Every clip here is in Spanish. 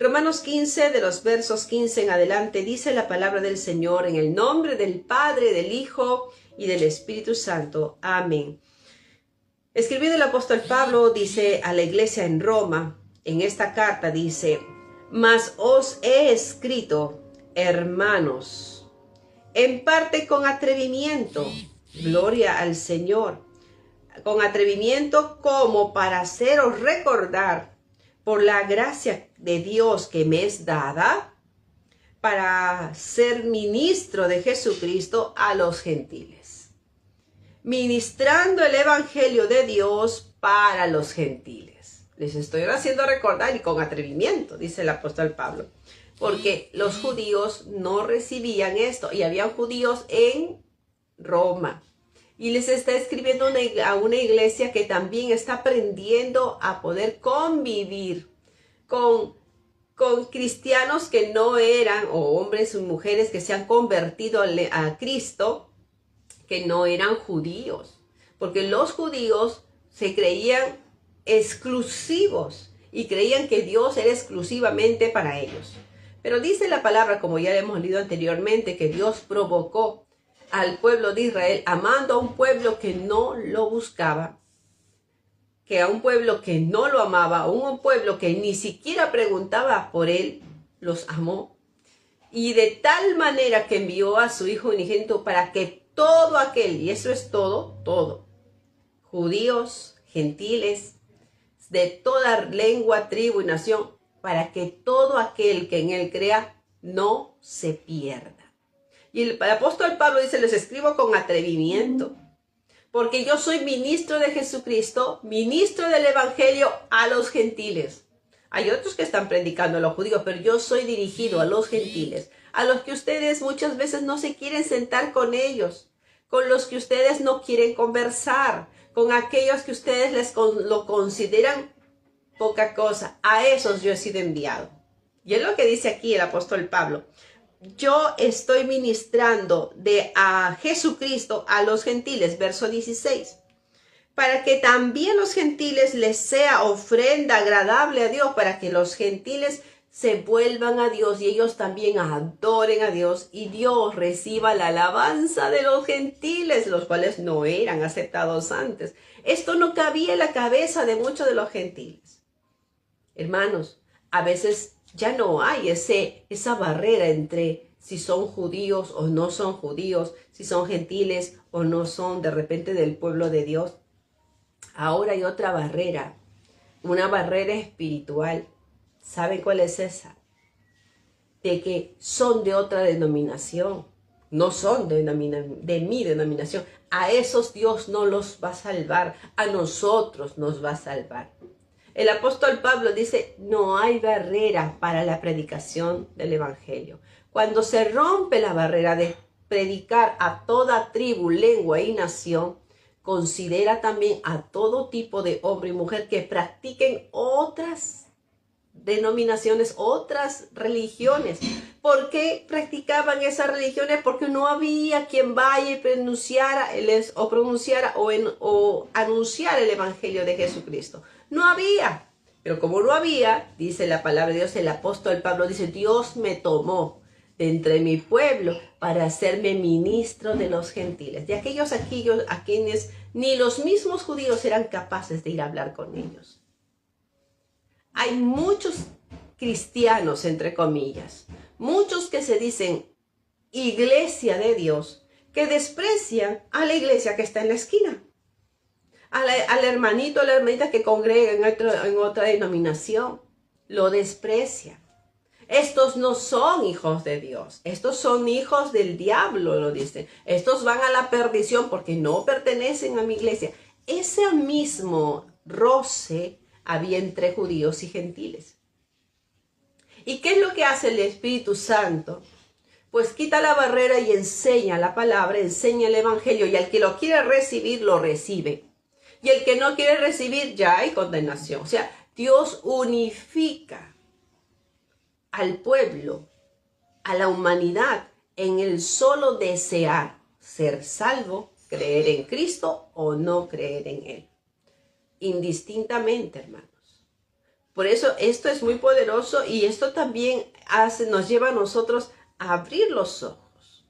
Romanos 15, de los versos 15 en adelante, dice la palabra del Señor en el nombre del Padre, del Hijo y del Espíritu Santo. Amén. Escribiendo el apóstol Pablo, dice a la iglesia en Roma, en esta carta dice: mas os he escrito, hermanos, en parte con atrevimiento, gloria al Señor, con atrevimiento como para haceros recordar por la gracia de Dios que me es dada para ser ministro de Jesucristo a los gentiles, ministrando el evangelio de Dios para los gentiles. Les estoy haciendo recordar y con atrevimiento, dice el apóstol Pablo, porque los judíos no recibían esto y habían judíos en Roma. Y les está escribiendo a una iglesia que también está aprendiendo a poder convivir con cristianos que no eran, o hombres o mujeres que se han convertido a Cristo, que no eran judíos. Porque los judíos se creían exclusivos y creían que Dios era exclusivamente para ellos. Pero dice la palabra, como ya hemos leído anteriormente, que Dios provocó al pueblo de Israel, amando a un pueblo que no lo buscaba, que a un pueblo que no lo amaba, a un pueblo que ni siquiera preguntaba por él, los amó. Y de tal manera que envió a su Hijo unigénito para que todo aquel, y eso es todo, judíos, gentiles, de toda lengua, tribu y nación, para que todo aquel que en él crea no se pierda. Y el apóstol Pablo dice: les escribo con atrevimiento, porque yo soy ministro de Jesucristo, ministro del evangelio a los gentiles. Hay otros que están predicando a los judíos, pero yo soy dirigido a los gentiles, a los que ustedes muchas veces no se quieren sentar con ellos, con los que ustedes no quieren conversar, con aquellos que ustedes lo consideran poca cosa. A esos yo he sido enviado. Y es lo que dice aquí el apóstol Pablo: yo estoy ministrando a Jesucristo a los gentiles, verso 16, para que también los gentiles les sea ofrenda agradable a Dios, para que los gentiles se vuelvan a Dios y ellos también adoren a Dios y Dios reciba la alabanza de los gentiles, los cuales no eran aceptados antes. Esto no cabía en la cabeza de muchos de los gentiles. Hermanos, a veces ya no hay esa barrera entre si son judíos o no son judíos, si son gentiles o no son de repente del pueblo de Dios. Ahora hay otra barrera, una barrera espiritual. ¿Saben cuál es esa? De que son de otra denominación, no son de mi denominación. A esos Dios no los va a salvar, a nosotros nos va a salvar. El apóstol Pablo dice: no hay barrera para la predicación del evangelio. Cuando se rompe la barrera de predicar a toda tribu, lengua y nación, considera también a todo tipo de hombre y mujer que practiquen otras denominaciones, otras religiones. ¿Por qué practicaban esas religiones? Porque no había quien vaya y pronunciara o anunciara el evangelio de Jesucristo. No había. Pero como no había, dice la palabra de Dios, el apóstol Pablo dice: Dios me tomó de entre mi pueblo para hacerme ministro de los gentiles, de aquellos a quienes ni los mismos judíos eran capaces de ir a hablar con ellos. Hay muchos cristianos, entre comillas, muchos que se dicen iglesia de Dios, que desprecian a la iglesia que está en la esquina, al hermanito o la hermanita que congrega en otra denominación. Lo desprecian. Estos no son hijos de Dios, estos son hijos del diablo, lo dicen. Estos van a la perdición porque no pertenecen a mi iglesia. Ese mismo roce había entre judíos y gentiles. ¿Y qué es lo que hace el Espíritu Santo? Pues quita la barrera y enseña la palabra, enseña el evangelio, y al que lo quiere recibir, lo recibe. Y el que no quiere recibir, ya hay condenación. O sea, Dios unifica al pueblo, a la humanidad, en el solo desear ser salvo, creer en Cristo o no creer en Él. Indistintamente, hermanos. Por eso esto es muy poderoso y esto también nos lleva a nosotros a abrir los ojos.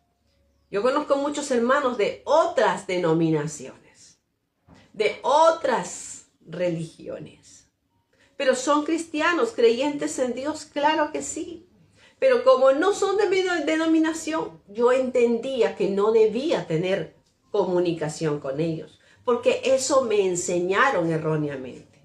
Yo conozco muchos hermanos de otras denominaciones, de otras religiones, pero son cristianos, creyentes en Dios, claro que sí. Pero como no son de mi denominación, yo entendía que no debía tener comunicación con ellos, porque eso me enseñaron erróneamente.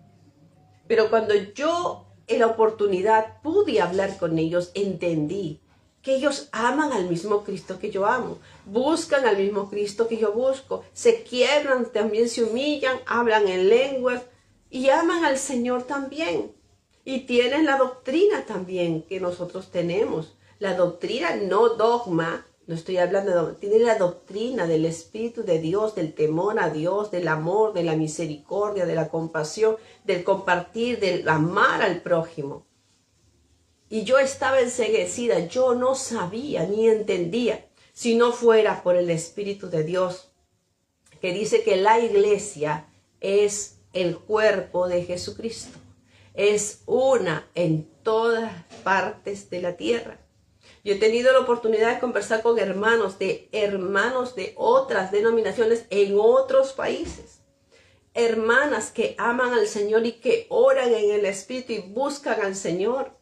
Pero cuando yo en la oportunidad pude hablar con ellos, entendí que ellos aman al mismo Cristo que yo amo, buscan al mismo Cristo que yo busco, se quiebran, también se humillan, hablan en lenguas y aman al Señor también. Y tienen la doctrina también que nosotros tenemos. La doctrina, no dogma, no estoy hablando de dogma, tiene la doctrina del Espíritu de Dios, del temor a Dios, del amor, de la misericordia, de la compasión, del compartir, del amar al prójimo. Y yo estaba enceguecida, yo no sabía ni entendía, si no fuera por el Espíritu de Dios, que dice que la iglesia es el cuerpo de Jesucristo. Es una en todas partes de la tierra. Yo he tenido la oportunidad de conversar con hermanos de otras denominaciones en otros países. Hermanas que aman al Señor y que oran en el Espíritu y buscan al Señor.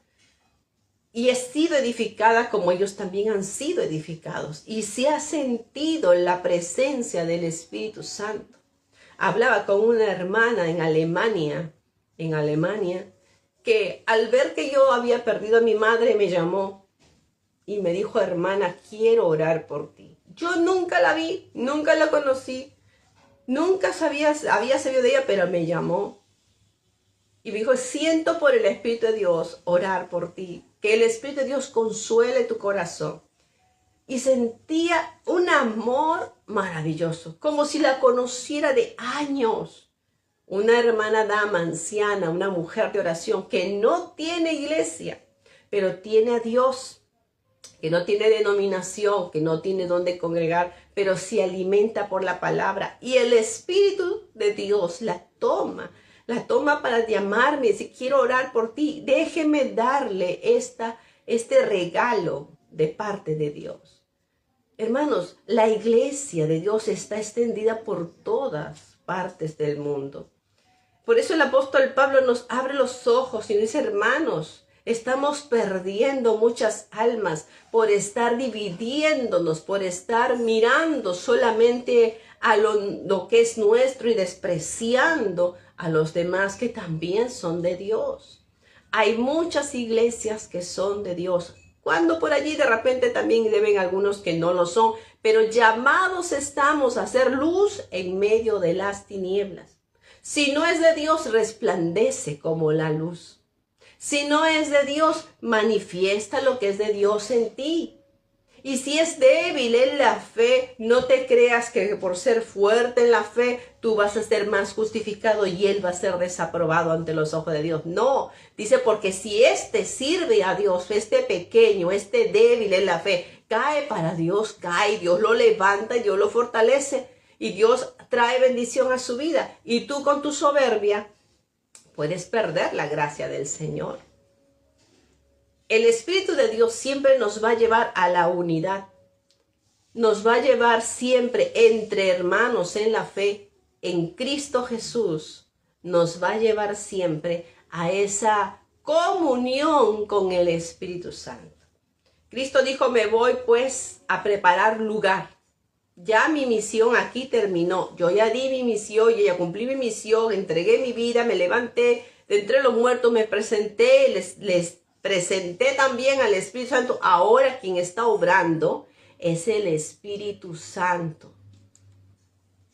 Y he sido edificada como ellos también han sido edificados. Y se ha sentido la presencia del Espíritu Santo. Hablaba con una hermana en Alemania, que al ver que yo había perdido a mi madre, me llamó y me dijo: hermana, quiero orar por ti. Yo nunca la vi, nunca la conocí, nunca había sabido de ella, pero me llamó. Y me dijo: siento por el Espíritu de Dios orar por ti, que el Espíritu de Dios consuele tu corazón. Y sentía un amor maravilloso, como si la conociera de años. Una hermana dama anciana, una mujer de oración que no tiene iglesia, pero tiene a Dios, que no tiene denominación, que no tiene dónde congregar, pero se alimenta por la palabra. Y el Espíritu de Dios la toma para llamarme, si quiero orar por ti, déjeme darle este regalo de parte de Dios. Hermanos, la iglesia de Dios está extendida por todas partes del mundo. Por eso el apóstol Pablo nos abre los ojos y nos dice: hermanos, estamos perdiendo muchas almas por estar dividiéndonos, por estar mirando solamente a lo que es nuestro y despreciando a los demás que también son de Dios. Hay muchas iglesias que son de Dios, cuando por allí de repente también deben algunos que no lo son, pero llamados estamos a hacer luz en medio de las tinieblas. Si no es de Dios, resplandece como la luz. Si no es de Dios, manifiesta lo que es de Dios en ti. Y si es débil en la fe, no te creas que por ser fuerte en la fe, tú vas a ser más justificado y él va a ser desaprobado ante los ojos de Dios. No, dice, porque si este sirve a Dios, este pequeño, este débil en la fe, cae para Dios, cae, Dios lo levanta, Dios lo fortalece y Dios trae bendición a su vida. Y tú con tu soberbia puedes perder la gracia del Señor. El Espíritu de Dios siempre nos va a llevar a la unidad. Nos va a llevar siempre entre hermanos en la fe, en Cristo Jesús. Nos va a llevar siempre a esa comunión con el Espíritu Santo. Cristo dijo: me voy pues a preparar lugar. Ya mi misión aquí terminó. Yo ya di mi misión, yo ya cumplí mi misión, entregué mi vida, me levanté de entre los muertos, me presenté, les presenté también al Espíritu Santo. Ahora quien está obrando es el Espíritu Santo.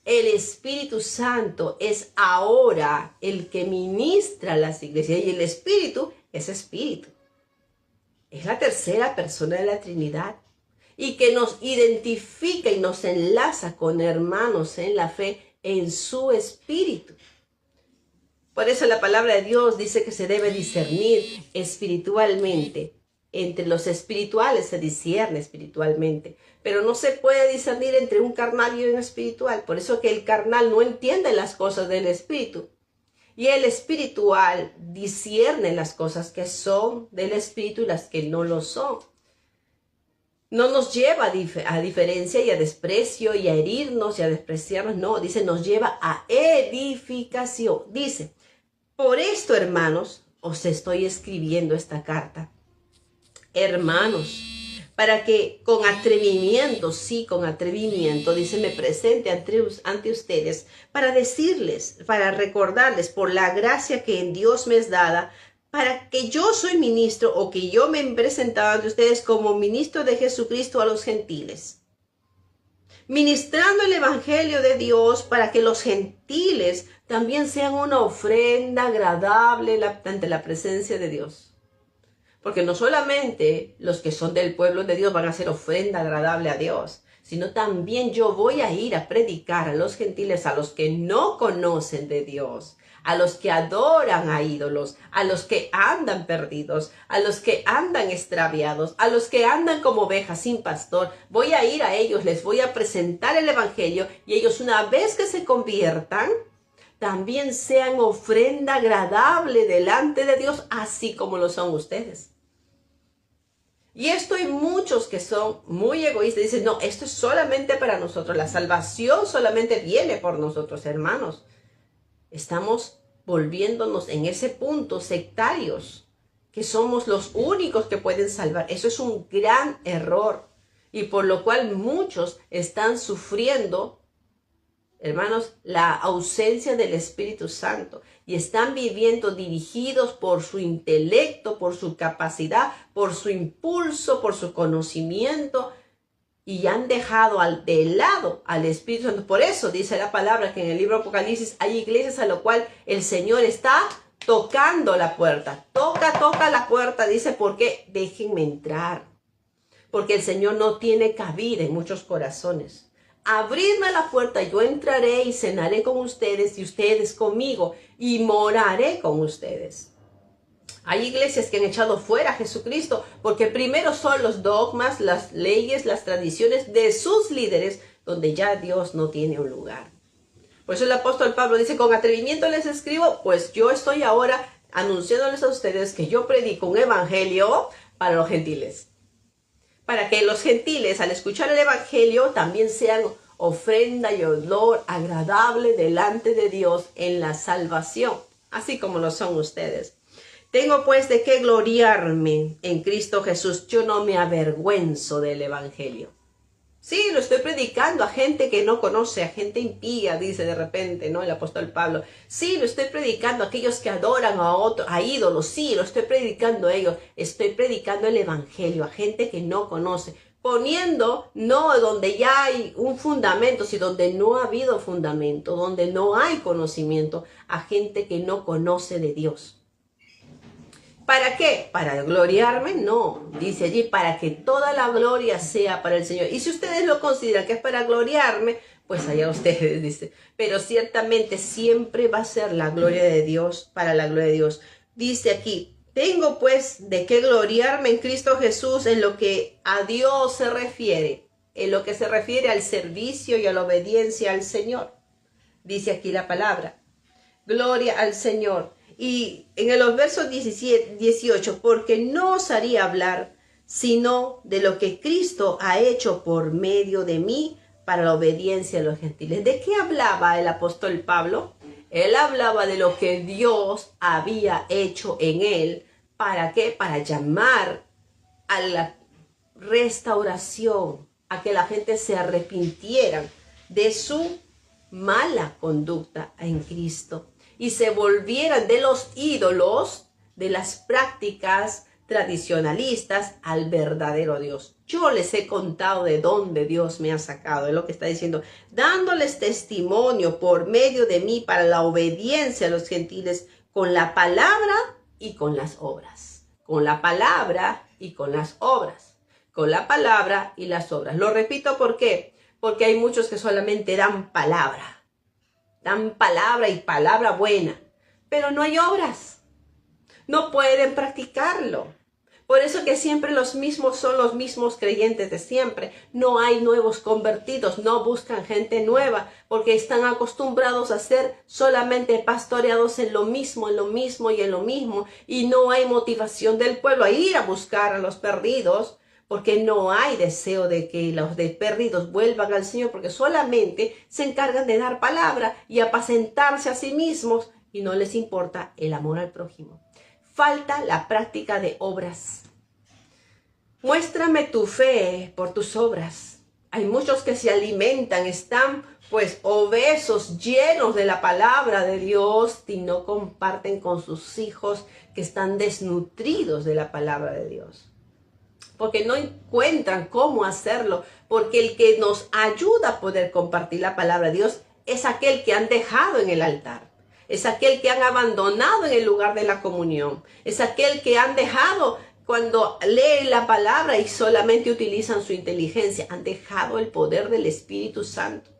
El Espíritu Santo es ahora el que ministra las iglesias. Y el Espíritu es Espíritu. Es la tercera persona de la Trinidad. Y que nos identifica y nos enlaza con hermanos en la fe en su Espíritu. Por eso la palabra de Dios dice que se debe discernir espiritualmente. Entre los espirituales se discierne espiritualmente, pero no se puede discernir entre un carnal y un espiritual. Por eso que el carnal no entiende las cosas del Espíritu. Y el espiritual discierne las cosas que son del espíritu y las que no lo son. No nos lleva a diferencia y a desprecio y a herirnos y a despreciarnos. No, dice, nos lleva a edificación. Dice, por esto, hermanos, os estoy escribiendo esta carta. Hermanos, para que con atrevimiento, sí, con atrevimiento, dice, me presente ante ustedes para decirles, para recordarles por la gracia que en Dios me es dada, para que yo soy ministro o que yo me he presentado ante ustedes como ministro de Jesucristo a los gentiles, ministrando el evangelio de Dios para que los gentiles también sean una ofrenda agradable ante la presencia de Dios. Porque no solamente los que son del pueblo de Dios van a hacer ofrenda agradable a Dios, sino también yo voy a ir a predicar a los gentiles, a los que no conocen de Dios, a los que adoran a ídolos, a los que andan perdidos, a los que andan extraviados, a los que andan como ovejas sin pastor. Voy a ir a ellos, les voy a presentar el evangelio y ellos, una vez que se conviertan, también sean ofrenda agradable delante de Dios, así como lo son ustedes. Y esto hay muchos que son muy egoístas, dicen, no, esto es solamente para nosotros, la salvación solamente viene por nosotros, hermanos. Estamos volviéndonos en ese punto sectarios, que somos los únicos que pueden salvar. Eso es un gran error y por lo cual muchos están sufriendo, hermanos, la ausencia del Espíritu Santo y están viviendo dirigidos por su intelecto, por su capacidad, por su impulso, por su conocimiento, y han dejado de lado al Espíritu Santo. Por eso dice la palabra que en el libro de Apocalipsis hay iglesias a lo cual el Señor está tocando la puerta. Toca la puerta, dice, porque déjenme entrar. Porque el Señor no tiene cabida en muchos corazones. Abridme la puerta, yo entraré y cenaré con ustedes y ustedes conmigo y moraré con ustedes. Hay iglesias que han echado fuera a Jesucristo porque primero son los dogmas, las leyes, las tradiciones de sus líderes donde ya Dios no tiene un lugar. Por eso el apóstol Pablo dice, con atrevimiento les escribo, pues yo estoy ahora anunciándoles a ustedes que yo predico un evangelio para los gentiles. Para que los gentiles al escuchar el evangelio también sean ofrenda y olor agradable delante de Dios en la salvación, así como lo son ustedes. Tengo pues de qué gloriarme en Cristo Jesús. Yo no me avergüenzo del evangelio. Sí, lo estoy predicando a gente que no conoce, a gente impía, dice de repente, ¿no? El apóstol Pablo. Sí, lo estoy predicando a aquellos que adoran a ídolos. Sí, lo estoy predicando a ellos. Estoy predicando el evangelio a gente que no conoce. Poniendo, no donde ya hay un fundamento, sino donde no ha habido fundamento, donde no hay conocimiento, a gente que no conoce de Dios. ¿Para qué? ¿Para gloriarme? No, dice allí, para que toda la gloria sea para el Señor. Y si ustedes lo consideran que es para gloriarme, pues allá ustedes, dice. Pero ciertamente siempre va a ser la gloria de Dios, para la gloria de Dios. Dice aquí, tengo pues de qué gloriarme en Cristo Jesús en lo que a Dios se refiere, en lo que se refiere al servicio y a la obediencia al Señor. Dice aquí la palabra, gloria al Señor. Y en los versos 17, 18, porque no os haría hablar sino de lo que Cristo ha hecho por medio de mí para la obediencia a los gentiles. ¿De qué hablaba el apóstol Pablo? Él hablaba de lo que Dios había hecho en él. ¿Para qué? Para llamar a la restauración, a que la gente se arrepintiera de su mala conducta en Cristo y se volvieran de los ídolos, de las prácticas tradicionalistas al verdadero Dios. Yo les he contado de dónde Dios me ha sacado, es lo que está diciendo, dándoles testimonio por medio de mí para la obediencia a los gentiles con la palabra y con las obras. Con la palabra y con las obras. Con la palabra y las obras. Lo repito, ¿por qué? Porque hay muchos que solamente dan palabra. Dan palabra y palabra buena, pero no hay obras. No pueden practicarlo. Por eso que siempre los mismos son los mismos creyentes de siempre. No hay nuevos convertidos, no buscan gente nueva, porque están acostumbrados a ser solamente pastoreados en lo mismo y en lo mismo. Y no hay motivación del pueblo a ir a buscar a los perdidos, porque no hay deseo de que los perdidos vuelvan al Señor, porque solamente se encargan de dar palabra y apacentarse a sí mismos y no les importa el amor al prójimo. Falta la práctica de obras. Muéstrame tu fe por tus obras. Hay muchos que se alimentan, están pues obesos, llenos de la palabra de Dios y no comparten con sus hijos que están desnutridos de la palabra de Dios. Porque no encuentran cómo hacerlo, porque el que nos ayuda a poder compartir la palabra de Dios es aquel que han dejado en el altar. Es aquel que han abandonado en el lugar de la comunión. Es aquel que han dejado cuando leen la palabra y solamente utilizan su inteligencia. Han dejado el poder del Espíritu Santo.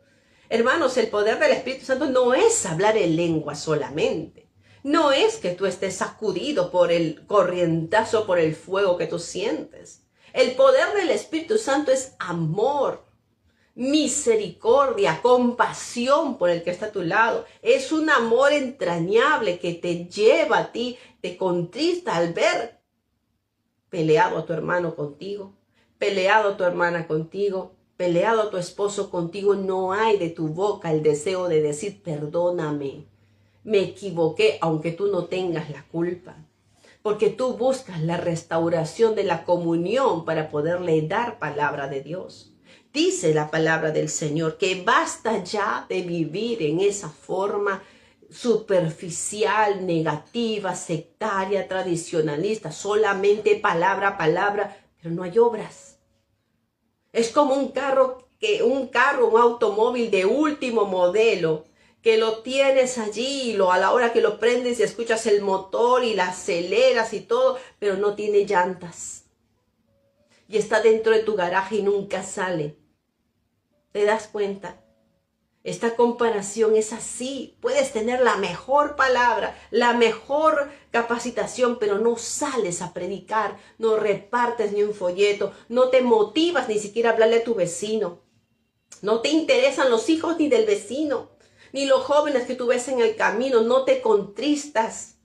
Hermanos, el poder del Espíritu Santo no es hablar en lengua solamente. No es que tú estés sacudido por el corrientazo, por el fuego que tú sientes. El poder del Espíritu Santo es amor, misericordia, compasión por el que está a tu lado. Es un amor entrañable que te lleva a ti, te contrista al ver peleado a tu hermano contigo, peleado a tu hermana contigo, peleado a tu esposo contigo. No hay de tu boca el deseo de decir perdóname, me equivoqué, aunque tú no tengas la culpa. Porque tú buscas la restauración de la comunión para poderle dar palabra de Dios. Dice la palabra del Señor que basta ya de vivir en esa forma superficial, negativa, sectaria, tradicionalista. Solamente palabra, pero no hay obras. Es como un un automóvil de último modelo, que lo tienes allí y a la hora que lo prendes y escuchas el motor y la aceleras y todo, pero no tiene llantas. Y está dentro de tu garaje y nunca sale. ¿Te das cuenta? Esta comparación es así. Puedes tener la mejor palabra, la mejor capacitación, pero no sales a predicar, no repartes ni un folleto, no te motivas ni siquiera a hablarle a tu vecino. No te interesan los hijos ni del vecino, ni los jóvenes que tú ves en el camino. No te contristas,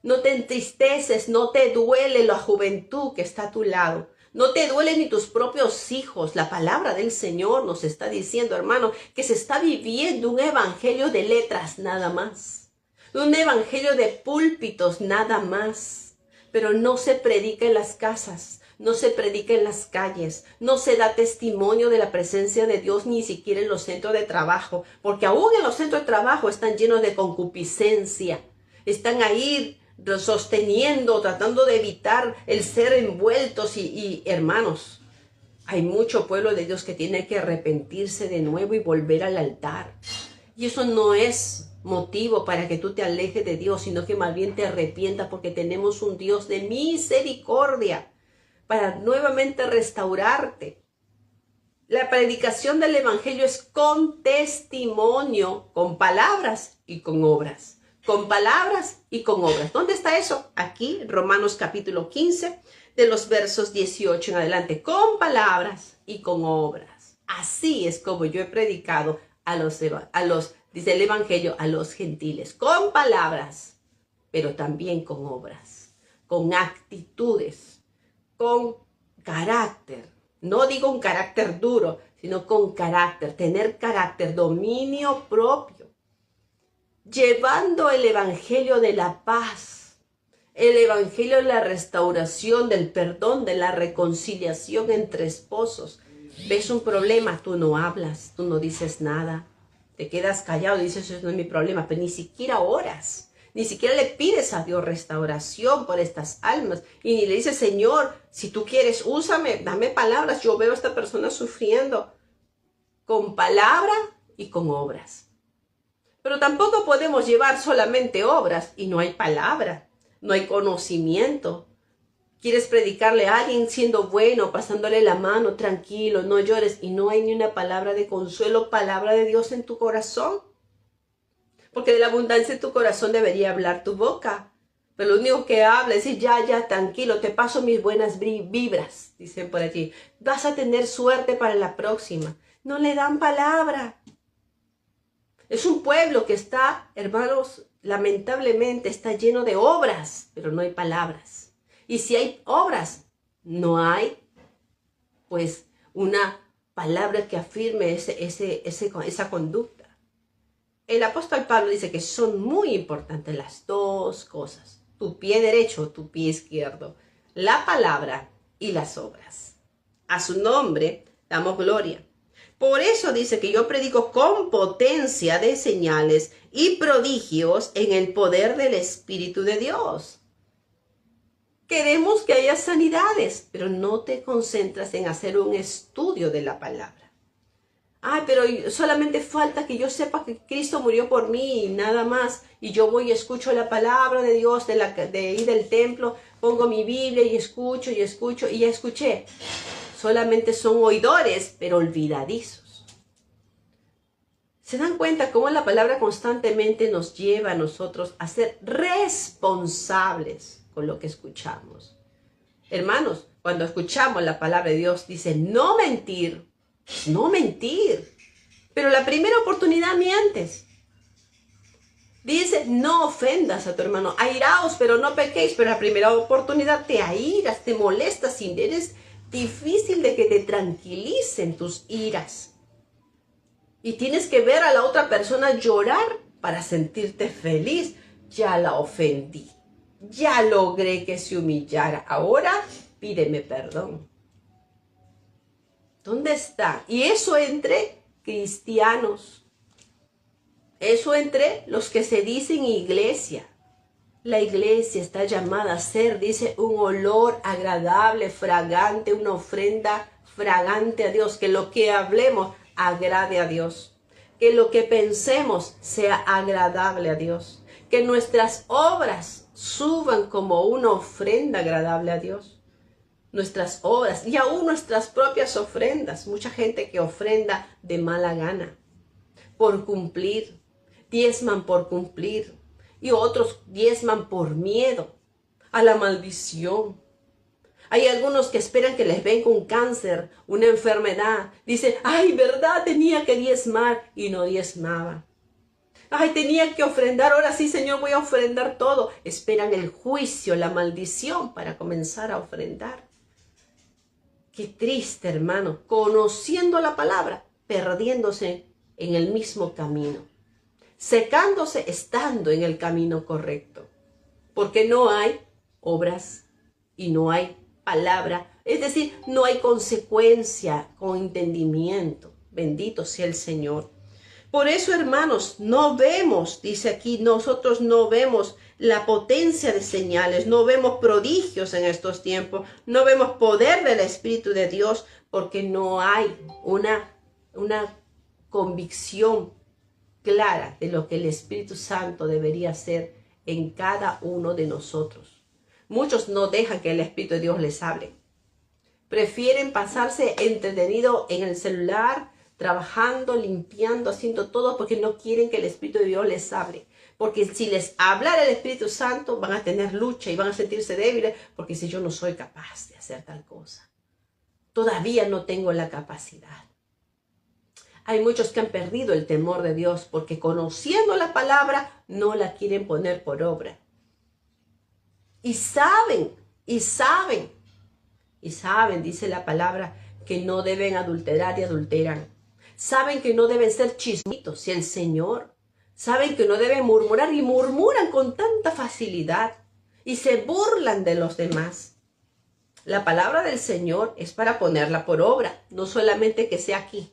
no te entristeces, no te duele la juventud que está a tu lado. No te duelen ni tus propios hijos. La palabra del Señor nos está diciendo, hermano, que se está viviendo un evangelio de letras nada más. Un evangelio de púlpitos nada más. Pero no se predica en las casas, no se predica en las calles, no se da testimonio de la presencia de Dios ni siquiera en los centros de trabajo. Porque aún en los centros de trabajo están llenos de concupiscencia. Están ahí sosteniendo, tratando de evitar el ser envueltos y hermanos, hay mucho pueblo de Dios que tiene que arrepentirse de nuevo y volver al altar. Y eso no es motivo para que tú te alejes de Dios, sino que más bien te arrepientas, porque tenemos un Dios de misericordia para nuevamente restaurarte. La predicación del evangelio es con testimonio, con palabras y con obras. Con palabras y con obras. ¿Dónde está eso? Aquí, Romanos capítulo 15, de los versos 18 en adelante. Con palabras y con obras. Así es como yo he predicado dice el evangelio, a los gentiles. Con palabras, pero también con obras. Con actitudes. Con carácter. No digo un carácter duro, sino con carácter. Tener carácter, dominio propio. Llevando el evangelio de la paz, el evangelio de la restauración, del perdón, de la reconciliación entre esposos. ¿Ves un problema? Tú no hablas, tú no dices nada. Te quedas callado y dices, eso no es mi problema, pero ni siquiera oras. Ni siquiera le pides a Dios restauración por estas almas. Y ni le dices, Señor, si tú quieres, úsame, dame palabras. Yo veo a esta persona sufriendo. Con palabra y con obras. Pero tampoco podemos llevar solamente obras y no hay palabra, no hay conocimiento. Quieres predicarle a alguien siendo bueno, pasándole la mano, tranquilo, no llores, y no hay ni una palabra de consuelo, palabra de Dios en tu corazón. Porque de la abundancia de tu corazón debería hablar tu boca. Pero lo único que habla es decir, ya, tranquilo, te paso mis buenas vibras, dicen por allí. Vas a tener suerte para la próxima. No le dan palabra. Es un pueblo que está, hermanos, lamentablemente está lleno de obras, pero no hay palabras. Y si hay obras, no hay, pues, una palabra que afirme esa conducta. El apóstol Pablo dice que son muy importantes las dos cosas, tu pie derecho, tu pie izquierdo, la palabra y las obras. A su nombre damos gloria. Por eso dice que yo predico con potencia de señales y prodigios en el poder del Espíritu de Dios. Queremos que haya sanidades, pero no te concentras en hacer un estudio de la palabra. Ay, pero solamente falta que yo sepa que Cristo murió por mí y nada más. Y yo voy y escucho la palabra de Dios de ir del templo, pongo mi Biblia y escucho y ya escuché. Solamente son oidores, pero olvidadizos. ¿Se dan cuenta cómo la palabra constantemente nos lleva a nosotros a ser responsables con lo que escuchamos? Hermanos, cuando escuchamos la palabra de Dios, dice no mentir, no mentir. Pero la primera oportunidad mientes. Dice, no ofendas a tu hermano. Airaos, pero no pequéis. Pero la primera oportunidad te airas, te molestas y eres difícil de que te tranquilicen tus iras. Y tienes que ver a la otra persona llorar para sentirte feliz. Ya la ofendí. Ya logré que se humillara. Ahora pídeme perdón. ¿Dónde está? Y eso entre cristianos. Eso entre los que se dicen iglesia. La iglesia está llamada a ser, dice, un olor agradable, fragante, una ofrenda fragante a Dios. Que lo que hablemos agrade a Dios. Que lo que pensemos sea agradable a Dios. Que nuestras obras suban como una ofrenda agradable a Dios. Nuestras obras y aún nuestras propias ofrendas. Mucha gente que ofrenda de mala gana, por cumplir, diezman por cumplir. Y otros diezman por miedo a la maldición. Hay algunos que esperan que les venga un cáncer, una enfermedad. Dicen, ay, ¿verdad? Tenía que diezmar y no diezmaba. Ay, tenía que ofrendar, ahora sí, Señor, voy a ofrendar todo. Esperan el juicio, la maldición para comenzar a ofrendar. Qué triste, hermano, conociendo la palabra, perdiéndose en el mismo camino. Secándose estando en el camino correcto, porque no hay obras y no hay palabra, es decir, no hay consecuencia con entendimiento. Bendito sea el Señor. Por eso, hermanos, no vemos, dice aquí, nosotros no vemos la potencia de señales, no vemos prodigios en estos tiempos, no vemos poder del Espíritu de Dios, porque no hay una convicción clara de lo que el Espíritu Santo debería hacer en cada uno de nosotros. Muchos no dejan que el Espíritu de Dios les hable. Prefieren pasarse entretenido en el celular, trabajando, limpiando, haciendo todo, porque no quieren que el Espíritu de Dios les hable. Porque si les hablara el Espíritu Santo, van a tener lucha y van a sentirse débiles, porque si yo no soy capaz de hacer tal cosa, todavía no tengo la capacidad. Hay muchos que han perdido el temor de Dios porque conociendo la palabra no la quieren poner por obra. Y saben, dice la palabra, que no deben adulterar y adulteran. Saben que no deben ser chismitos y el Señor. Saben que no deben murmurar y murmuran con tanta facilidad y se burlan de los demás. La palabra del Señor es para ponerla por obra, no solamente que sea aquí,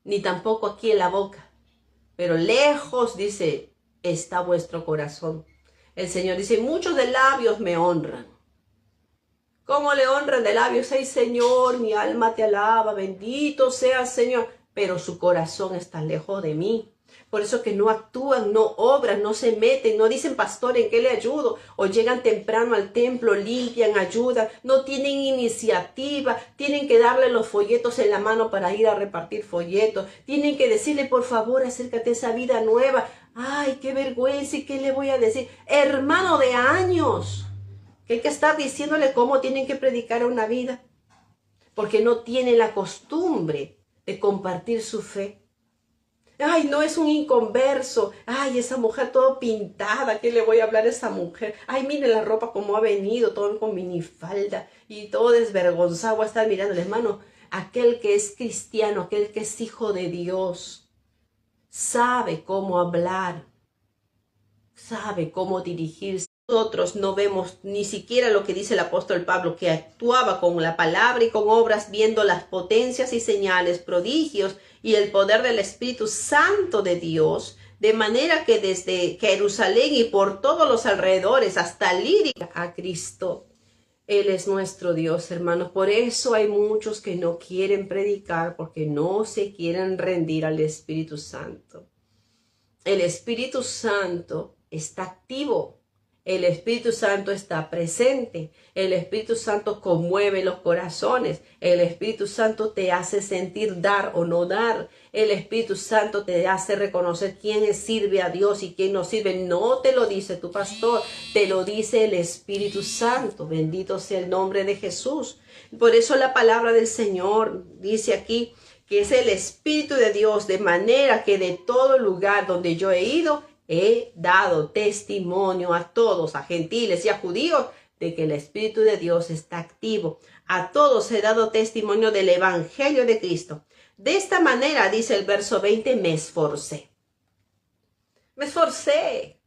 ni tampoco aquí en la boca, pero lejos, dice, está vuestro corazón. El Señor dice, muchos de labios me honran. ¿Cómo le honran de labios? Ay, Señor, mi alma te alaba, bendito seas, Señor, pero su corazón está lejos de mí. Por eso que no actúan, no obran, no se meten, no dicen, pastor, ¿en qué le ayudo? O llegan temprano al templo, limpian, ayudan, no tienen iniciativa, tienen que darle los folletos en la mano para ir a repartir folletos, tienen que decirle, por favor, acércate a esa vida nueva, Ay, qué vergüenza, ¿y qué le voy a decir? Hermano de años, que hay que estar diciéndole cómo tienen que predicar una vida, porque no tiene la costumbre de compartir su fe. Ay, no, es un inconverso. Ay, esa mujer todo pintada, ¿qué le voy a hablar a esa mujer? Ay, mire la ropa como ha venido, todo con minifalda y todo desvergonzado. Voy a estar mirándole, hermano, aquel que es cristiano, aquel que es hijo de Dios, sabe cómo hablar, sabe cómo dirigirse. Nosotros no vemos ni siquiera lo que dice el apóstol Pablo, que actuaba con la palabra y con obras, viendo las potencias y señales, prodigios y el poder del Espíritu Santo de Dios, de manera que desde Jerusalén y por todos los alrededores hasta Lírica a Cristo. Él es nuestro Dios, hermanos. Por eso hay muchos que no quieren predicar, porque no se quieren rendir al Espíritu Santo. El Espíritu Santo está activo. El Espíritu Santo está presente. El Espíritu Santo conmueve los corazones. El Espíritu Santo te hace sentir dar o no dar. El Espíritu Santo te hace reconocer quién sirve a Dios y quién no sirve. No te lo dice tu pastor, te lo dice el Espíritu Santo. Bendito sea el nombre de Jesús. Por eso la palabra del Señor dice aquí que es el Espíritu de Dios, de manera que de todo lugar donde yo he ido, he dado testimonio a todos, a gentiles y a judíos, de que el Espíritu de Dios está activo. A todos he dado testimonio del Evangelio de Cristo. De esta manera, dice el verso 20, me esforcé. Me esforcé.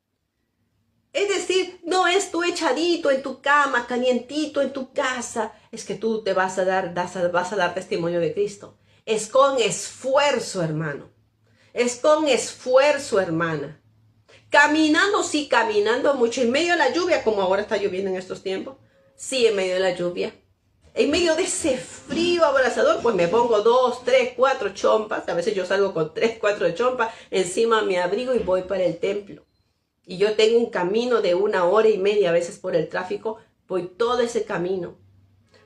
Es decir, no es tú echadito en tu cama, calientito en tu casa. Es que tú te vas a dar testimonio de Cristo. Es con esfuerzo, hermano. Es con esfuerzo, hermana. Caminando, sí, caminando mucho. En medio de la lluvia, como ahora está lloviendo en estos tiempos. Sí, en medio de la lluvia. En medio de ese frío abrasador, pues me pongo 2, 3, 4 chompas. A veces yo salgo con 3, 4 chompas. Encima me abrigo y voy para el templo. Y yo tengo un camino de 1 hora y media a veces por el tráfico. Voy todo ese camino.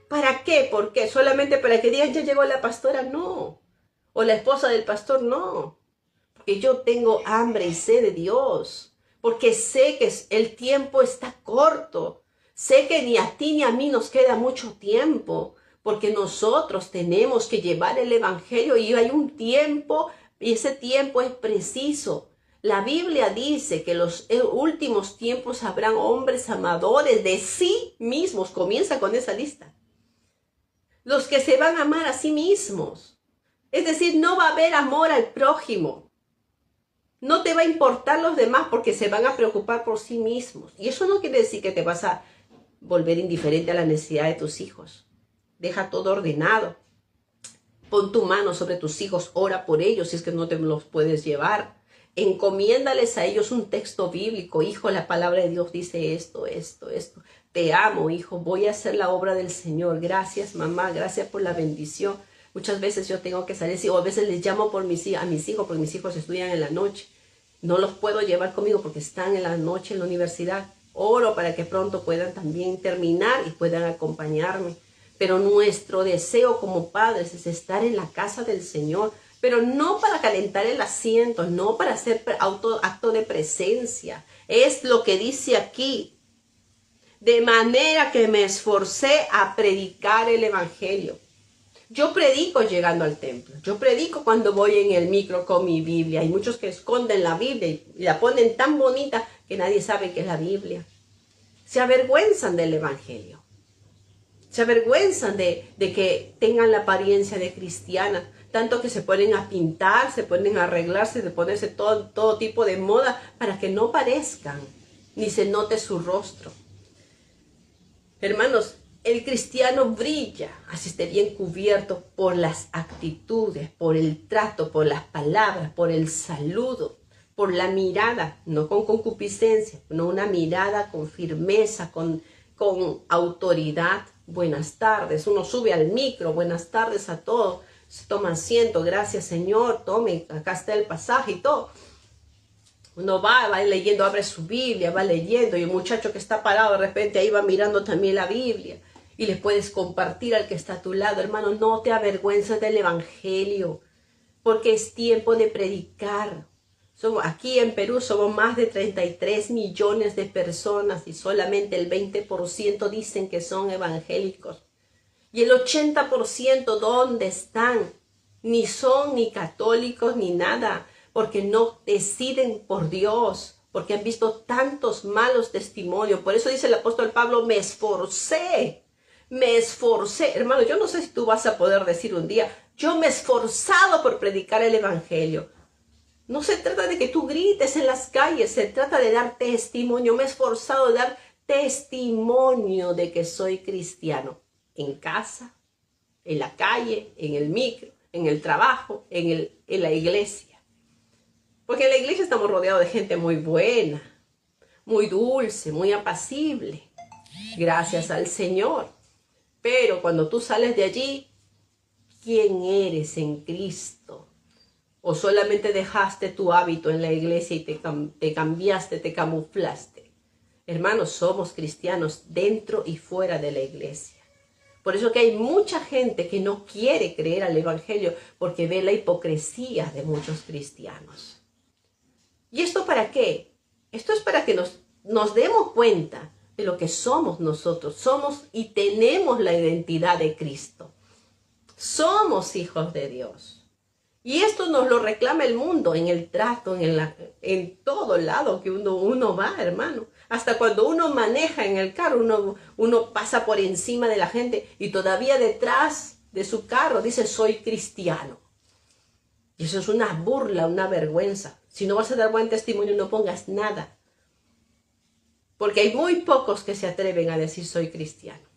¿Para qué? ¿Por qué? ¿Solamente para que digan ya llegó la pastora? No. ¿O la esposa del pastor? No. Porque yo tengo hambre y sed de Dios. Porque sé que el tiempo está corto. Sé que ni a ti ni a mí nos queda mucho tiempo. Porque nosotros tenemos que llevar el evangelio y hay un tiempo y ese tiempo es preciso. La Biblia dice que en los últimos tiempos habrán hombres amadores de sí mismos. Comienza con esa lista. Los que se van a amar a sí mismos. Es decir, no va a haber amor al prójimo. No te va a importar los demás porque se van a preocupar por sí mismos. Y eso no quiere decir que te vas a volver indiferente a la necesidad de tus hijos. Deja todo ordenado. Pon tu mano sobre tus hijos, ora por ellos si es que no te los puedes llevar. Encomiéndales a ellos un texto bíblico. Hijo, la palabra de Dios dice esto, esto, esto. Te amo, hijo, voy a hacer la obra del Señor. Gracias, mamá, gracias por la bendición. Muchas veces yo tengo que salir, o a veces les llamo a mis hijos, porque mis hijos estudian en la noche. No los puedo llevar conmigo porque están en la noche en la universidad. Oro para que pronto puedan también terminar y puedan acompañarme. Pero nuestro deseo como padres es estar en la casa del Señor, pero no para calentar el asiento, no para hacer acto de presencia. Es lo que dice aquí. De manera que me esforcé a predicar el evangelio. Yo predico llegando al templo. Yo predico cuando voy en el micro con mi Biblia. Hay muchos que esconden la Biblia y la ponen tan bonita que nadie sabe qué es la Biblia. Se avergüenzan del evangelio. Se avergüenzan de que tengan la apariencia de cristiana. Tanto que se ponen a pintar, se ponen a arreglarse, se ponerse todo tipo de moda para que no parezcan ni se note su rostro. Hermanos, el cristiano brilla, así esté bien cubierto, por las actitudes, por el trato, por las palabras, por el saludo, por la mirada, no con concupiscencia, no una mirada con firmeza, con autoridad. Buenas tardes, uno sube al micro, buenas tardes a todos, se toma asiento, gracias Señor, tome, acá está el pasaje y todo. Uno va leyendo, abre su Biblia, va leyendo y el muchacho que está parado de repente ahí va mirando también la Biblia y le puedes compartir al que está a tu lado. Hermano, no te avergüences del evangelio porque es tiempo de predicar. Aquí en Perú somos más de 33 millones de personas y solamente el 20% dicen que son evangélicos. Y el 80% ¿dónde están? Ni son ni católicos ni nada, porque no deciden por Dios, porque han visto tantos malos testimonios. Por eso dice el apóstol Pablo, me esforcé. Hermano, yo no sé si tú vas a poder decir un día, yo me he esforzado por predicar el evangelio. No se trata de que tú grites en las calles, se trata de dar testimonio. Me he esforzado de dar testimonio de que soy cristiano. En casa, en la calle, en el micro, en el trabajo, en la iglesia. Porque en la iglesia estamos rodeados de gente muy buena, muy dulce, muy apacible. Gracias al Señor. Pero cuando tú sales de allí, ¿quién eres en Cristo? ¿O solamente dejaste tu hábito en la iglesia y te cambiaste, te camuflaste? Hermanos, somos cristianos dentro y fuera de la iglesia. Por eso que hay mucha gente que no quiere creer al evangelio porque ve la hipocresía de muchos cristianos. ¿Y esto para qué? Esto es para que nos demos cuenta de lo que somos nosotros. Somos y tenemos la identidad de Cristo. Somos hijos de Dios. Y esto nos lo reclama el mundo en el trato, en todo lado que uno va, hermano. Hasta cuando uno maneja en el carro, uno pasa por encima de la gente y todavía detrás de su carro dice, soy cristiano. Y eso es una burla, una vergüenza. Si no vas a dar buen testimonio, no pongas nada. Porque hay muy pocos que se atreven a decir, soy cristiano.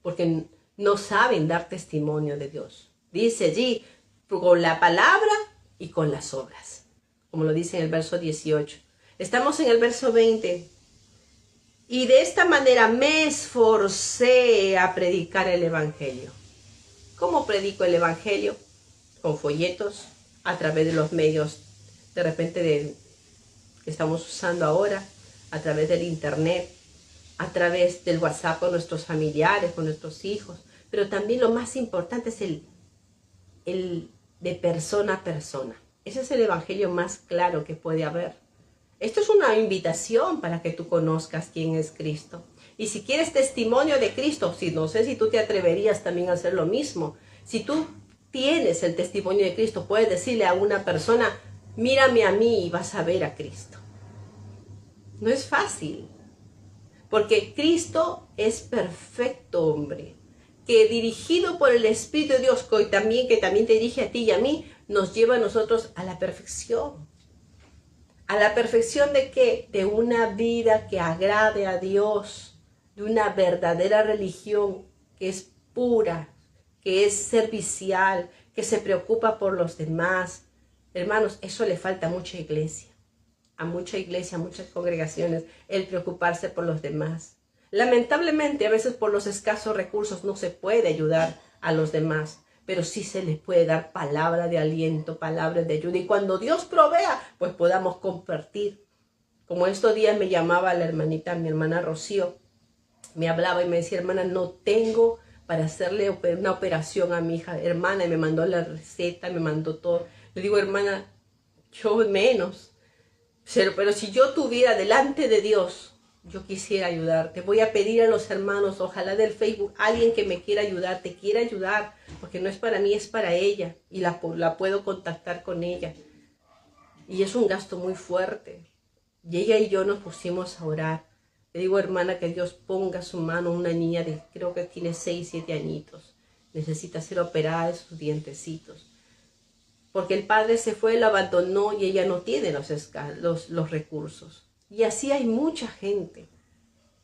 Porque no saben dar testimonio de Dios. Dice allí, con la palabra y con las obras, como lo dice en el verso 18. Estamos en el verso 20. Y de esta manera me esforcé a predicar el evangelio. ¿Cómo predico el evangelio? Con folletos, a través de los medios de repente que estamos usando ahora, a través del internet, a través del WhatsApp con nuestros familiares, con nuestros hijos. Pero también lo más importante es el de persona a persona. Ese es el evangelio más claro que puede haber. Esto es una invitación para que tú conozcas quién es Cristo. Y si quieres testimonio de Cristo, no sé si tú te atreverías también a hacer lo mismo. Si tú tienes el testimonio de Cristo, puedes decirle a una persona, mírame a mí y vas a ver a Cristo. No es fácil, porque Cristo es perfecto hombre, que dirigido por el Espíritu de Dios, que también te dirige a ti y a mí, nos lleva a nosotros a la perfección. ¿A la perfección de qué? De una vida que agrade a Dios, de una verdadera religión que es pura, que es servicial, que se preocupa por los demás. Hermanos, eso le falta a mucha iglesia, a muchas congregaciones, el preocuparse por los demás. Lamentablemente, a veces por los escasos recursos no se puede ayudar a los demás, pero sí se les puede dar palabra de aliento, palabras de ayuda. Y cuando Dios provea, pues podamos compartir. Como estos días me llamaba la hermanita, mi hermana Rocío, me hablaba y me decía, hermana, no tengo para hacerle una operación a mi hija. Hermana, y me mandó la receta, me mandó todo. Le digo, hermana, yo menos. Pero si yo tuviera delante de Dios, yo quisiera ayudarte. Voy a pedir a los hermanos, ojalá del Facebook, alguien que me quiera ayudar, te quiera ayudar, porque no es para mí, es para ella. Y la puedo contactar con ella. Y es un gasto muy fuerte. Y ella y yo nos pusimos a orar. Le digo, hermana, que Dios ponga su mano, una niña de, creo que tiene 6, 7 añitos. Necesita ser operada de sus dientecitos. Porque el padre se fue, la abandonó y ella no tiene los recursos. Y así hay mucha gente.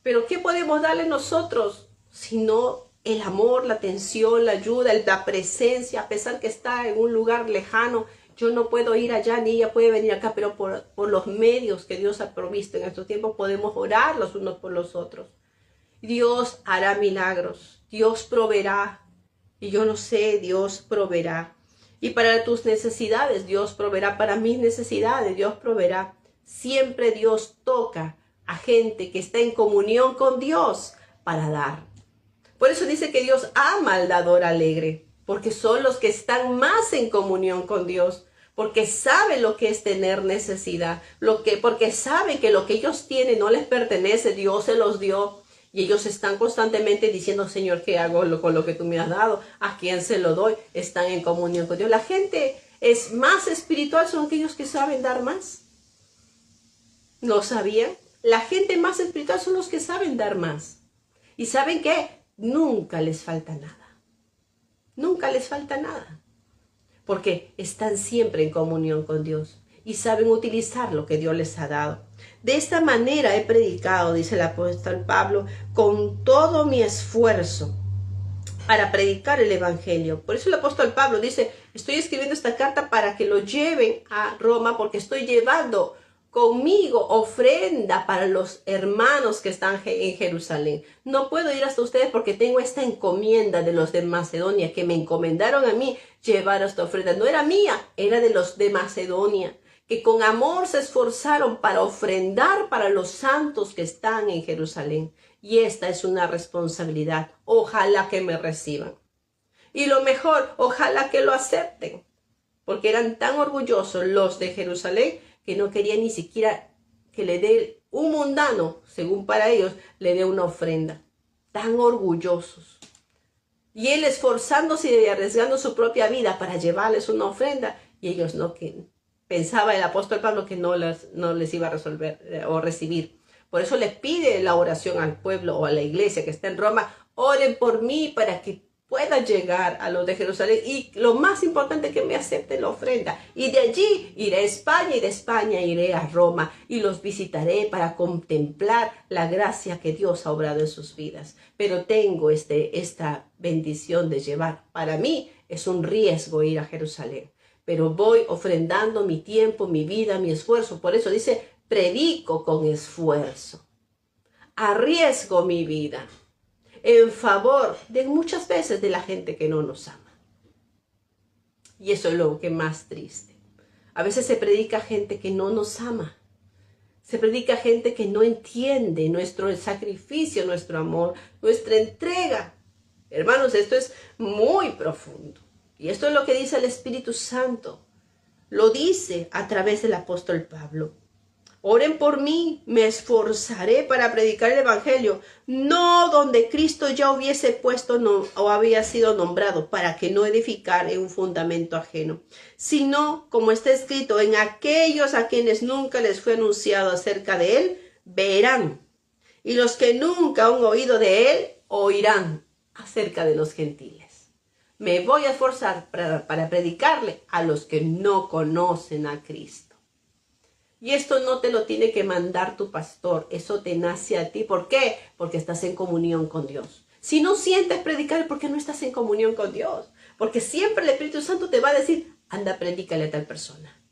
Pero ¿qué podemos darle nosotros? Sino el amor, la atención, la ayuda, la presencia. A pesar que está en un lugar lejano, yo no puedo ir allá, ni ella puede venir acá, pero por los medios que Dios ha provisto en estos tiempos podemos orar los unos por los otros. Dios hará milagros, Dios proveerá. Y yo no sé, Dios proveerá. Y para tus necesidades, Dios proveerá. Para mis necesidades, Dios proveerá. Siempre Dios toca a gente que está en comunión con Dios para dar. Por eso dice que Dios ama al dador alegre, porque son los que están más en comunión con Dios. porque saben lo que es tener necesidad, porque saben que lo que ellos tienen no les pertenece, Dios se los dio. Y ellos están constantemente diciendo, Señor, ¿qué hago con lo que tú me has dado? ¿A quién se lo doy? Están en comunión con Dios. La gente es más espiritual, son aquellos que saben dar más. ¿Lo sabían? La gente más espiritual son los que saben dar más. ¿Y saben qué? Nunca les falta nada. Nunca les falta nada. Porque están siempre en comunión con Dios y saben utilizar lo que Dios les ha dado. De esta manera he predicado, dice el apóstol Pablo, con todo mi esfuerzo para predicar el evangelio. Por eso el apóstol Pablo dice, estoy escribiendo esta carta para que lo lleven a Roma, porque estoy llevando conmigo ofrenda para los hermanos que están en Jerusalén. No puedo ir hasta ustedes porque tengo esta encomienda de los de Macedonia, que me encomendaron a mí llevar esta ofrenda. No era mía, era de los de Macedonia, que con amor se esforzaron para ofrendar para los santos que están en Jerusalén. Y esta es una responsabilidad. Ojalá que me reciban. Y lo mejor, ojalá que lo acepten. Porque eran tan orgullosos los de Jerusalén que no querían ni siquiera que le dé un mundano, según para ellos, le dé una ofrenda. Tan orgullosos. Y él esforzándose y arriesgando su propia vida para llevarles una ofrenda. Y ellos no quieren. Pensaba el apóstol Pablo que no les iba a resolver o recibir. Por eso les pide la oración al pueblo o a la iglesia que está en Roma. Oren por mí para que pueda llegar a los de Jerusalén. Y lo más importante, que me acepten la ofrenda. Y de allí iré a España y de España iré a Roma. Y los visitaré para contemplar la gracia que Dios ha obrado en sus vidas. Pero tengo esta bendición de llevar. Para mí es un riesgo ir a Jerusalén. Pero voy ofrendando mi tiempo, mi vida, mi esfuerzo. Por eso dice, predico con esfuerzo. Arriesgo mi vida en favor de muchas veces de la gente que no nos ama. Y eso es lo que más triste. A veces se predica a gente que no nos ama. Se predica a gente que no entiende nuestro sacrificio, nuestro amor, nuestra entrega. Hermanos, esto es muy profundo. Y esto es lo que dice el Espíritu Santo. Lo dice a través del apóstol Pablo. Oren por mí, me esforzaré para predicar el evangelio, no donde Cristo ya hubiese puesto o había sido nombrado, para que no edificar en un fundamento ajeno, sino, como está escrito, en aquellos a quienes nunca les fue anunciado acerca de él, verán. Y los que nunca han oído de él, oirán acerca de los gentiles. Me voy a esforzar para predicarle a los que no conocen a Cristo. Y esto no te lo tiene que mandar tu pastor, eso te nace a ti. ¿Por qué? Porque estás en comunión con Dios. Si no sientes predicar, ¿es porque no estás en comunión con Dios? Porque siempre el Espíritu Santo te va a decir, anda, predícale a tal persona,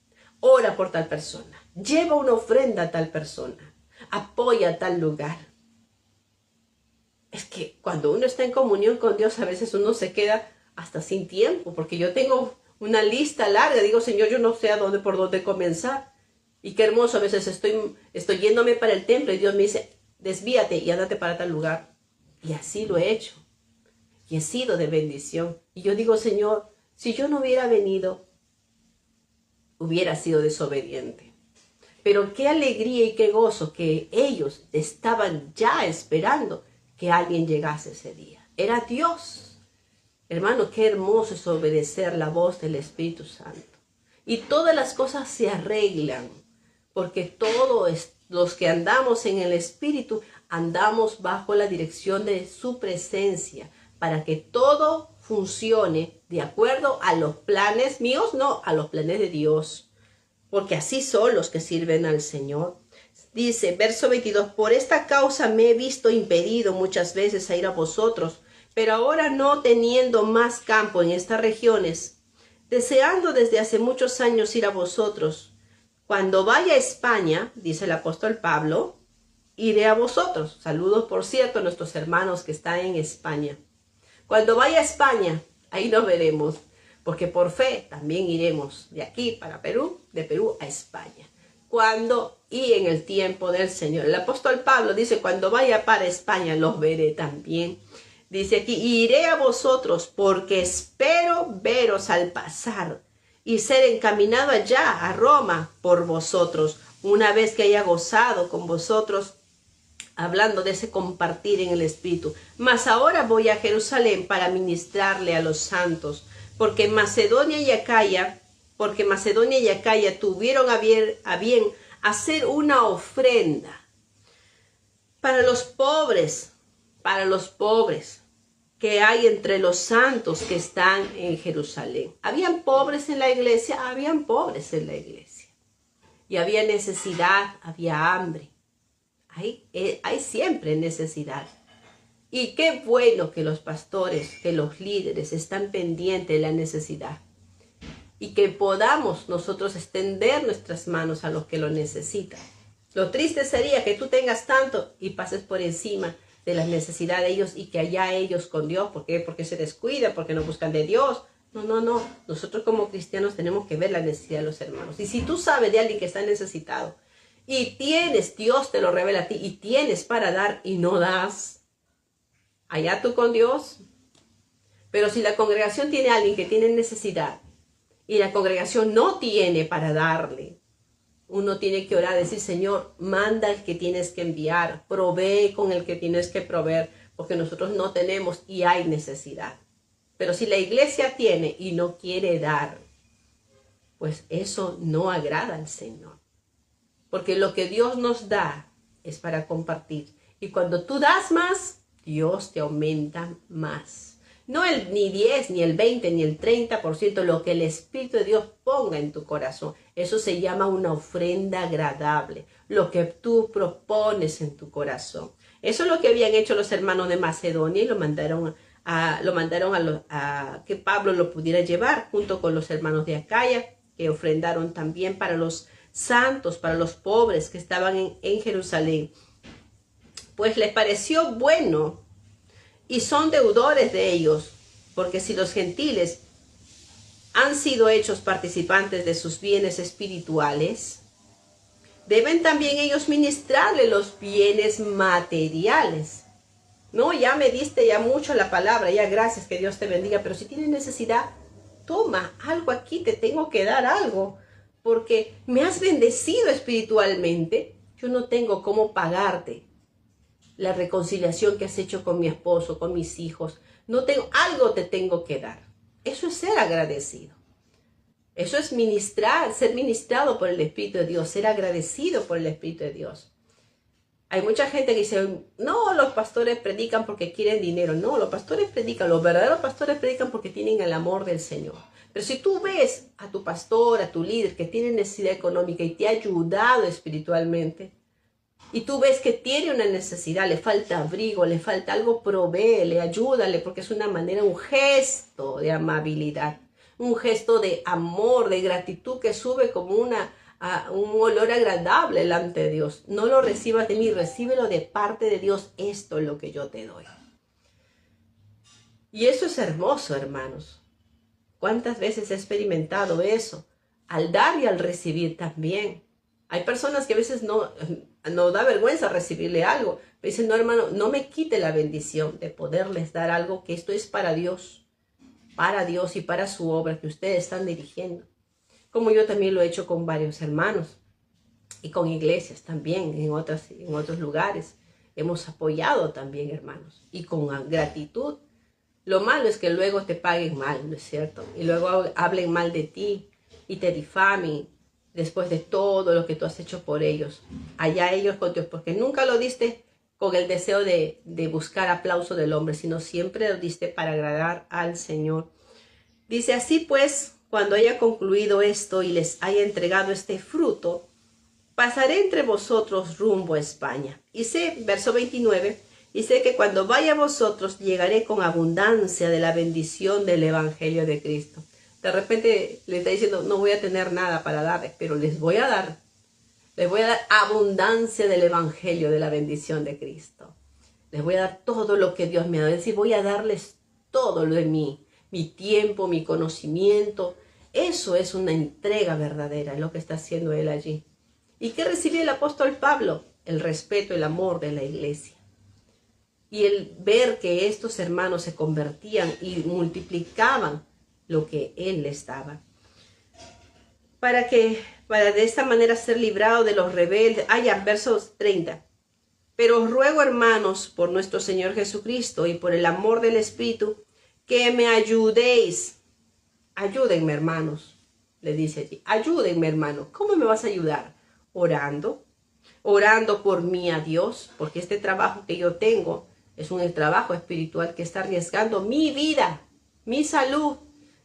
ora por tal persona, lleva una ofrenda a tal persona, apoya a tal lugar. Es que cuando uno está en comunión con Dios, a veces uno se queda hasta sin tiempo, porque yo tengo una lista larga, digo, Señor, yo no sé por dónde comenzar. Y qué hermoso, a veces estoy yéndome para el templo y Dios me dice, desvíate y ándate para tal lugar. Y así lo he hecho. Y he sido de bendición. Y yo digo, Señor, si yo no hubiera venido, hubiera sido desobediente. Pero qué alegría y qué gozo que ellos estaban ya esperando que alguien llegase ese día. Era Dios. Hermano, qué hermoso es obedecer la voz del Espíritu Santo. Y todas las cosas se arreglan. Porque todos los que andamos en el Espíritu, andamos bajo la dirección de su presencia, para que todo funcione de acuerdo a los planes míos, no, a los planes de Dios. Porque así son los que sirven al Señor. Dice, verso 22, por esta causa me he visto impedido muchas veces a ir a vosotros, pero ahora no teniendo más campo en estas regiones, deseando desde hace muchos años ir a vosotros. Cuando vaya a España, dice el apóstol Pablo, iré a vosotros. Saludos, por cierto, a nuestros hermanos que están en España. Cuando vaya a España, ahí nos veremos, porque por fe también iremos de aquí para Perú, de Perú a España. Cuando y en el tiempo del Señor. El apóstol Pablo dice, cuando vaya para España, los veré también. Dice aquí, iré a vosotros porque espero veros al pasar y ser encaminado allá a Roma por vosotros, una vez que haya gozado con vosotros, hablando de ese compartir en el Espíritu. Mas ahora voy a Jerusalén para ministrarle a los santos, porque Macedonia y Acaya tuvieron a bien hacer una ofrenda para los pobres que hay entre los santos que están en Jerusalén. ¿Habían pobres en la iglesia? Habían pobres en la iglesia. Y había necesidad, había hambre. Hay siempre necesidad. Y qué bueno que los pastores, que los líderes están pendientes de la necesidad. Y que podamos nosotros extender nuestras manos a los que lo necesitan. Lo triste sería que tú tengas tanto y pases por encima de las necesidades de ellos y que allá ellos con Dios. ¿Por qué? Porque se descuidan, porque no buscan de Dios. No. Nosotros como cristianos tenemos que ver la necesidad de los hermanos. Y si tú sabes de alguien que está necesitado y tienes, Dios te lo revela a ti y tienes para dar y no das, allá tú con Dios. Pero si la congregación tiene a alguien que tiene necesidad y la congregación no tiene para darle, uno tiene que orar, decir, Señor, manda el que tienes que enviar, provee con el que tienes que proveer, porque nosotros no tenemos y hay necesidad. Pero si la iglesia tiene y no quiere dar, pues eso no agrada al Señor. Porque lo que Dios nos da es para compartir. Y cuando tú das más, Dios te aumenta más. No ni 10, ni el 20, ni el 30%, lo que el Espíritu de Dios ponga en tu corazón. Eso se llama una ofrenda agradable, lo que tú propones en tu corazón. Eso es lo que habían hecho los hermanos de Macedonia y lo mandaron a que Pablo lo pudiera llevar junto con los hermanos de Acaya, que ofrendaron también para los santos, para los pobres que estaban en Jerusalén. Pues les pareció bueno y son deudores de ellos, porque si los gentiles han sido hechos participantes de sus bienes espirituales, deben también ellos ministrarle los bienes materiales. No, ya me diste ya mucho la palabra, ya gracias, que Dios te bendiga, pero si tienes necesidad, toma algo aquí, te tengo que dar algo, porque me has bendecido espiritualmente, yo no tengo cómo pagarte la reconciliación que has hecho con mi esposo, con mis hijos. Algo te tengo que dar. Eso es ser agradecido. Eso es ser ministrado por el Espíritu de Dios, ser agradecido por el Espíritu de Dios. Hay mucha gente que dice, no, los pastores predican porque quieren dinero. No, los verdaderos pastores predican porque tienen el amor del Señor. Pero si tú ves a tu pastor, a tu líder que tiene necesidad económica y te ha ayudado espiritualmente, y tú ves que tiene una necesidad, le falta abrigo, le falta algo, provéele, ayúdale, porque es una manera, un gesto de amabilidad, un gesto de amor, de gratitud que sube como un olor agradable delante de Dios. No lo recibas de mí, recíbelo de parte de Dios. Esto es lo que yo te doy. Y eso es hermoso, hermanos. ¿Cuántas veces he experimentado eso? Al dar y al recibir también. Hay personas que a veces no da vergüenza recibirle algo. Pero dicen, no, hermano, no me quite la bendición de poderles dar algo, que esto es para Dios y para su obra que ustedes están dirigiendo. Como yo también lo he hecho con varios hermanos y con iglesias también en otros lugares. Hemos apoyado también, hermanos, y con gratitud. Lo malo es que luego te paguen mal, ¿no es cierto? Y luego hablen mal de ti y te difamen después de todo lo que tú has hecho por ellos. Allá ellos con Dios, porque nunca lo diste con el deseo de buscar aplauso del hombre, sino siempre lo diste para agradar al Señor. Dice, así pues, cuando haya concluido esto y les haya entregado este fruto, pasaré entre vosotros rumbo a España. Y sé, verso 29, y sé que cuando vaya a vosotros llegaré con abundancia de la bendición del Evangelio de Cristo. De repente le está diciendo, no voy a tener nada para darles, pero les voy a dar abundancia del Evangelio, de la bendición de Cristo. Les voy a dar todo lo que Dios me ha dado. Es decir, voy a darles todo lo de mí, mi tiempo, mi conocimiento. Eso es una entrega verdadera, es lo que está haciendo él allí. ¿Y qué recibió el apóstol Pablo? El respeto, el amor de la iglesia. Y el ver que estos hermanos se convertían y multiplicaban lo que él les daba. para de esta manera ser librado de los rebeldes. Versos 30. Pero os ruego, hermanos, por nuestro Señor Jesucristo y por el amor del Espíritu, que me ayudéis. Ayúdenme, hermanos, le dice allí. Ayúdenme, hermano. ¿Cómo me vas a ayudar? Orando. Orando por mí a Dios, porque este trabajo que yo tengo es un trabajo espiritual que está arriesgando mi vida, mi salud,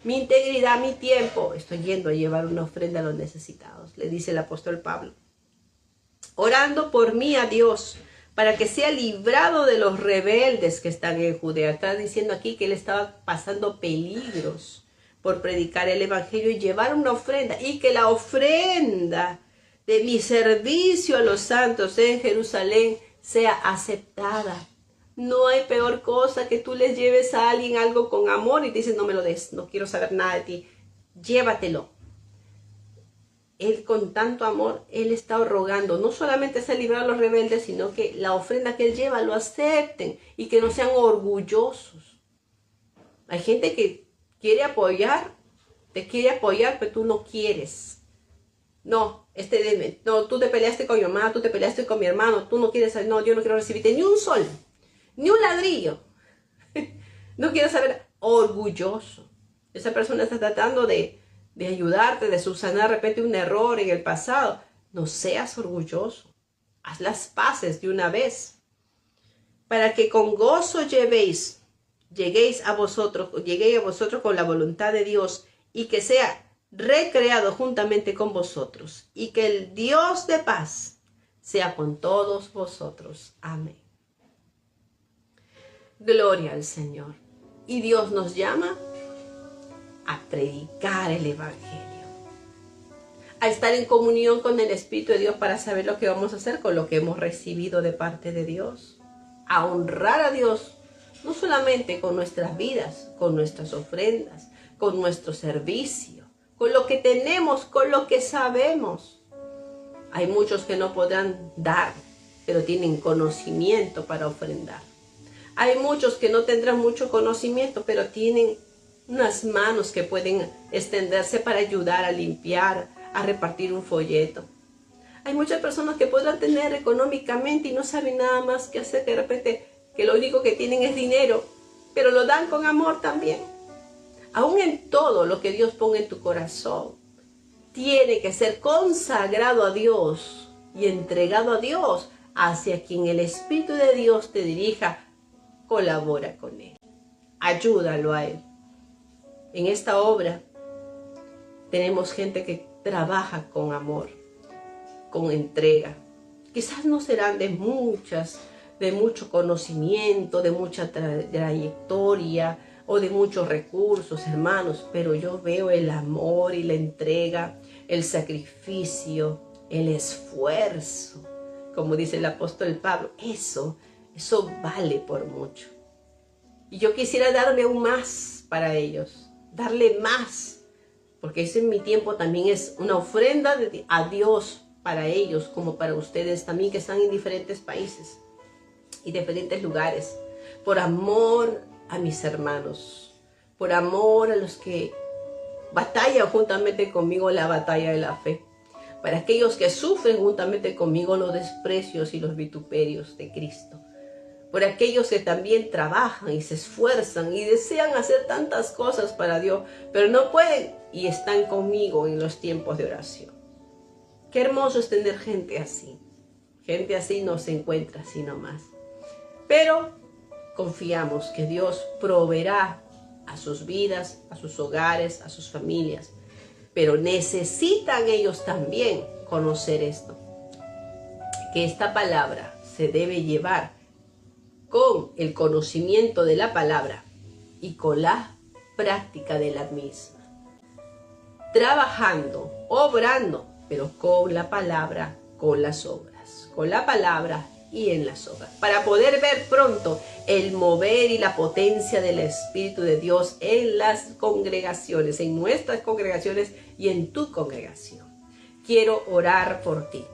mi integridad, mi tiempo. Estoy yendo a llevar una ofrenda a los necesitados, le dice el apóstol Pablo. Orando por mí a Dios, para que sea librado de los rebeldes que están en Judea. Está diciendo aquí que él estaba pasando peligros por predicar el evangelio y llevar una ofrenda, y que la ofrenda de mi servicio a los santos en Jerusalén sea aceptada. No hay peor cosa que tú les lleves a alguien algo con amor y te dicen, no me lo des, no quiero saber nada de ti, llévatelo. Él con tanto amor, él está rogando, no solamente ser librado de los rebeldes, sino que la ofrenda que él lleva lo acepten y que no sean orgullosos. Hay gente que quiere apoyar, te quiere apoyar, pero tú no quieres. No, no, tú te peleaste con mi mamá, tú te peleaste con mi hermano, tú no quieres, no, yo no quiero recibirte ni un sol, ni un ladrillo. No quiero saber, orgulloso. Esa persona está tratando de ayudarte, de subsanar de repente un error en el pasado. No seas orgulloso. Haz las paces de una vez. Para que con gozo lleguéis a vosotros con la voluntad de Dios y que sea recreado juntamente con vosotros, y que el Dios de paz sea con todos vosotros. Amén. Gloria al Señor. Y Dios nos llama a predicar el evangelio, a estar en comunión con el Espíritu de Dios para saber lo que vamos a hacer con lo que hemos recibido de parte de Dios, a honrar a Dios, no solamente con nuestras vidas, con nuestras ofrendas, con nuestro servicio, con lo que tenemos, con lo que sabemos. Hay muchos que no podrán dar, pero tienen conocimiento para ofrendar. Hay muchos que no tendrán mucho conocimiento, pero tienen unas manos que pueden extenderse para ayudar a limpiar, a repartir un folleto. Hay muchas personas que podrán tener económicamente y no saben nada más que hacer, que de repente que lo único que tienen es dinero, pero lo dan con amor también. Aún en todo lo que Dios ponga en tu corazón, tiene que ser consagrado a Dios y entregado a Dios, hacia quien el Espíritu de Dios te dirija. Colabora con Él, ayúdalo a Él. En esta obra tenemos gente que trabaja con amor, con entrega. Quizás no serán de mucho conocimiento, de mucha trayectoria o de muchos recursos, hermanos, pero yo veo el amor y la entrega, el sacrificio, el esfuerzo. Como dice el apóstol Pablo, eso vale por mucho. Y yo quisiera darle aún más para ellos, darle más, porque eso en mi tiempo también es una ofrenda a Dios para ellos, como para ustedes también que están en diferentes países y diferentes lugares, por amor a mis hermanos, por amor a los que batallan juntamente conmigo la batalla de la fe, para aquellos que sufren juntamente conmigo los desprecios y los vituperios de Cristo, por aquellos que también trabajan y se esfuerzan y desean hacer tantas cosas para Dios, pero no pueden y están conmigo en los tiempos de oración. Qué hermoso es tener gente así. Gente así no se encuentra así nomás. Pero confiamos que Dios proveerá a sus vidas, a sus hogares, a sus familias. Pero necesitan ellos también conocer esto, que esta palabra se debe llevar con el conocimiento de la palabra y con la práctica de la misma. Trabajando, obrando, pero con la palabra, con las obras. Con la palabra y en las obras. Para poder ver pronto el mover y la potencia del Espíritu de Dios en las congregaciones, en nuestras congregaciones y en tu congregación. Quiero orar por ti.